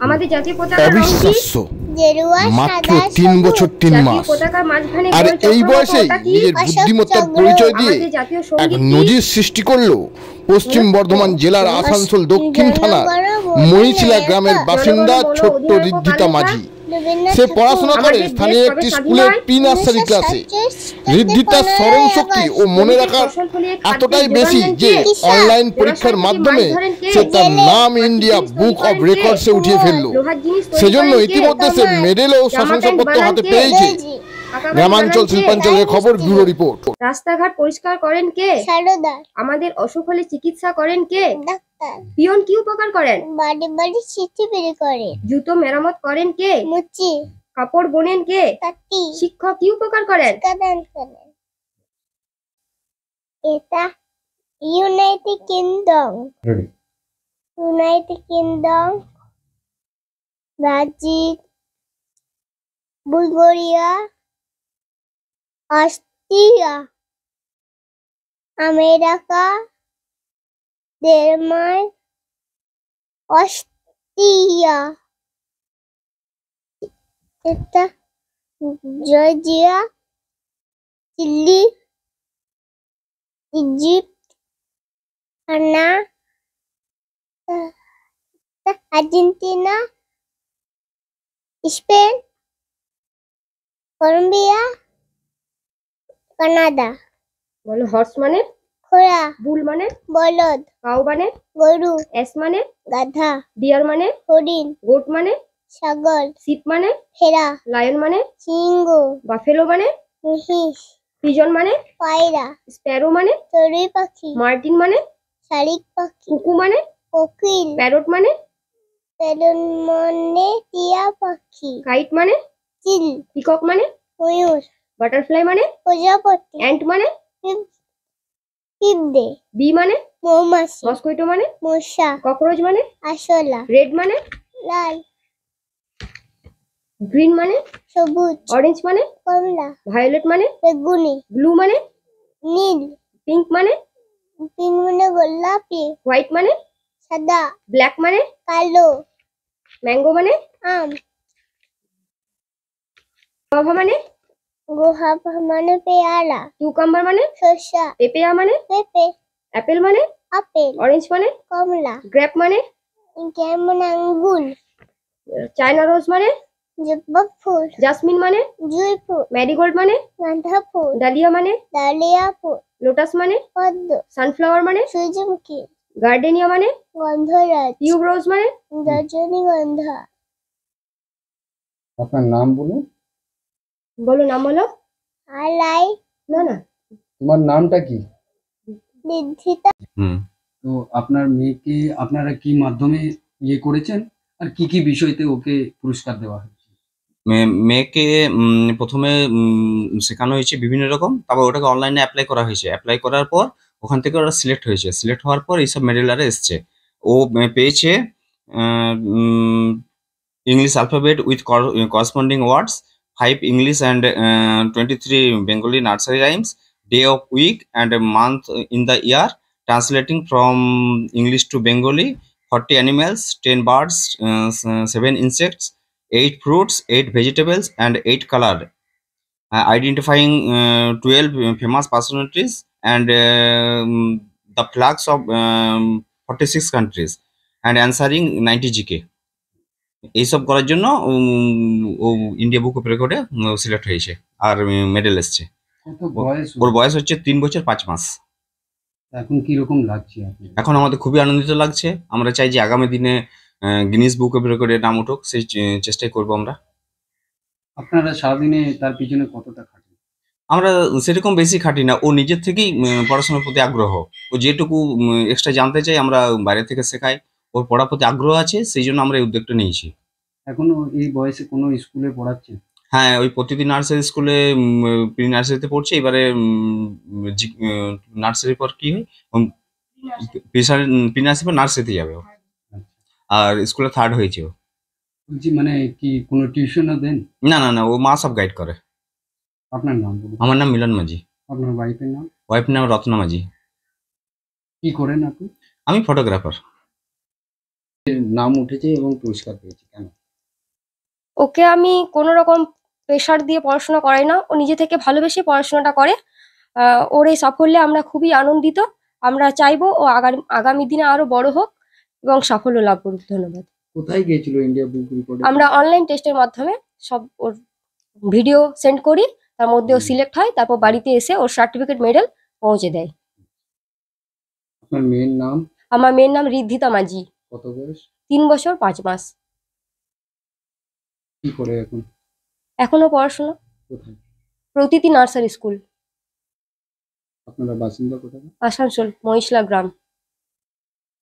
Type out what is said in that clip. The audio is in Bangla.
আমাদের জাতীয় পতাকার রং কি? অবিশ্বাস্য, গেরুয়া, মাত্র সাদা, 3 বছর 3 জাতীয় মাস। পতাকার মাঝখানে আর গোল এই চক্র বয়সেই ওটা কি? নিজের বুদ্ধিমত্তার চক্র। পরিচয় দিয়ে আমাদের জাতীয় এক সঙ্গীত কি? নজির সৃষ্টি করলো পশ্চিম বর্ধমান জেলার আসানসোল দক্ষিণ থানার মহিচিলা গ্রামের বাসিন্দা ছোট্ট ঋদ্ধিতা মাঝি। সে পড়াশোনা করে স্থানীয় একটি স্কুলের প্রি নার্সারি ক্লাসে। ঋদ্ধিতার স্মরণ শক্তি ও মনে রাখার এতটাই বেশি যে অনলাইন পরীক্ষার মাধ্যমে সে তার নাম ইন্ডিয়া বুক অব রেকর্ডসে উঠিয়ে ফেললো। সেজন্য ইতিমধ্যে সে মেডেল ও শংসাপত্র হাতে পেয়েছে। গ্রামাঞ্চল শিল্পাঞ্চলের খবর, ব্যুরো রিপোর্ট। রাস্তাঘাট পরিষ্কার করেন কে? সারদা, আমাদের অসুখ হলে চিকিৎসা করেন কে? ডাক্তার। পিয়ন কি উপকার করেন? বাড়ি বাড়ি চিঠি বের করে। জুতো মেরামত করেন কে? মুচি, কাপড় বোনেন কে? তাঁতি, শিক্ষক কি উপকার করেন? কাদান করে। এটা United Kingdom. United Kingdom, Brazil, Bulgaria, Austria, America, Denmark, Austria, এটা Georgia, Chile, Egypt, Ghana, Argentina, Spain, Colombia, Canada. বলো। হর্স মানে? ঘোড়া। বুল মানে? বলদ। কাউ মানে? গরু। এস মানে? গাধা। ডিয়ার মানে? হরিণ। গোট মানে? ছাগল। শিপ মানে? ভেড়া। লায়ন মানে? সিংহ। বাফেলো মানে? মহিষ। পিজন মানে? পায়রা। স্প্যারো মানে? চড়ুই পাখি। মার্টিন মানে? শালিক পাখি। কুকু মানে? কোকিল। প্যারট মানে? বেলুন মানে টিয়া পাখি। কাইট মানে? চিল। পিকক মানে? ময়ূর। বাটারফ্লাই মানে? প্রজাপতি। অ্যান্ট মানে? পিঁপড়ে। বি মানে? মৌমাছি। মস্কুইটো মানে? মশা। ককরোচ মানে? আরশোলা। রেড মানে? লাল। গ্রিন মানে? সবুজ। অরেঞ্জ মানে? কমলা। ভায়োলেট মানে? বেগুনি। ব্লু মানে? নীল। পিঙ্ক মানে? পিঙ্ক মানে গোলাপি। হোয়াইট মানে? সাদা। ব্ল্যাক মানে? কালো। ম্যাঙ্গো মানে? আম। গুয়াভা মানে? গুয়াভা মানে পেয়ারা। কিউকাম্বার মানে? শসা। পেপেয়া মানে? পেঁপে। অ্যাপেল মানে? আপেল। অরেঞ্জ মানে? কমলা। গ্রেপ মানে? যেমন আঙ্গুর। চায়না রোজ মানে? জবা ফুল। জাসমিন মানে? জুঁই ফুল। ম্যারিগোল্ড মানে? গাঁদা ফুল। ডালিয়া মানে? ডালিয়া ফুল। লোটাস মানে? পদ্ম। সানফ্লাওয়ার মানে? সূর্যমুখী। গার্ডেনিয়া মানে? গন্ধরাজ। টিউবরোজ মানে? রজনীগন্ধা। আপনার নাম বলুন। বলো, নাম বলো। আলাই। না। তোমার নামটা কি? ঋদ্ধিতা। তো আপনার মেয়েকে আপনারা কি মাধ্যমে ইয়ে করেছেন, আর কি কি বিষয়তে ওকে পুরস্কার দেওয়া হয়েছে? মেয়েকে প্রথমে শেখানো হয়েছে বিভিন্ন রকম, তারপর ওটাকে অনলাইনে অ্যাপ্লাই করা হয়েছে। অ্যাপ্লাই করার পর ওখান থেকে ওরা সিলেক্ট হয়েছে। সিলেক্ট হওয়ার পর এইসব মেডেলারে এসছে। ও পেয়েছে English alphabet with corresponding words, 5 English and 23 Bengali nursery rhymes, day of week and month in the year, translating from English to Bengali, 40 animals, 10 birds, 7 insects, 8 fruits, 8 vegetables, and 8 color, identifying 12 famous personalities and the flags of 46 countries, and answering 90 GK. এইসব করার জন্য ও ইন্ডিয়া বুক অফ রেকর্ডে সিলেক্ট হয়েছে আর মেডেল এসছে। কত বয়স ওর বয়স হচ্ছে 3 বছর 5 মাস। এখন কি রকম লাগছে আপনার? এখন আমাদের খুবই আনন্দিত লাগছে। আমরা চাই যে আগামী দিনে গিনিস বুক অফ রেকর্ডে নাম উঠুক, সেই চেষ্টাই করবো আমরা। আপনারা সারাদিনে তার পিছনে কতটা খাটেন? আমরা সেরকম বেশি খাটি না। ও নিজের থেকেই পড়াশোনার প্রতি আগ্রহ। ও যেটুকু এক্সট্রা জানতে চাই আমরা বাইরে থেকে শেখাই। ওর পড়ার প্রতি আগ্রহ আছে, সেই জন্য আমরা এই উদ্যোগটা নিয়েছি। এখনো এই বয়সে কোনো স্কুলে পড়াচ্ছেন? হ্যাঁ, ওই প্রতিদিন নার্সারি স্কুলে প্রি নার্সারিতে পড়ছে। এবারে নার্সারির পর কি হয়, প্রি নার্সারি পর নার্সারিতে যাবে ও। আর স্কুলে 3rd হয়েছে ও। বলছি মানে কি কোনো টিউশনও দেন? না, ও মা সব গাইড করে। আপনার নাম বলুন। আমার নাম মিলন মাঝি। আপনার ওয়াইফের নাম? ওয়াইফের নাম রত্না মাঝি। কি করেন আপনি? আমি ফটোগ্রাফার। এর নাম উঠেছে এবং পুরস্কার পেয়েছে কেন? ওকে আমি কোনো রকম প্রেশার দিয়ে পড়াশোনা করাই না, ও নিজে থেকে ভালোবেসে পড়াশোনাটা করে। ওর এই সাফল্যে আমরা খুবই আনন্দিত। আমরা চাইবো ও আগামী দিনে আরো বড় হোক এবং সাফল্য লাভ করুক। ধন্যবাদ। কোথায় গিয়েছিল ইন্ডিয়া বুক রিপোর্টে? আমরা অনলাইন টেস্টের মাধ্যমে সব ওর ভিডিও সেন্ড করি, তার মধ্যে ও সিলেক্ট হয়, তারপর বাড়িতে এসে ওর সার্টিফিকেট মেডেল পৌঁছে দেয়। আপনার মেয়ের নাম? আমার মেয়ের নাম ঋদ্ধিতা মাঝি, কত বয়স? 3 বছর 5 মাস। কি করে এখন? এখনো পড়াশোনা, কোথায়? প্রতিটি নার্সারি স্কুল, আপনারা বাসিন্দা কোথায়? আসানসোল মহিশলা গ্রাম।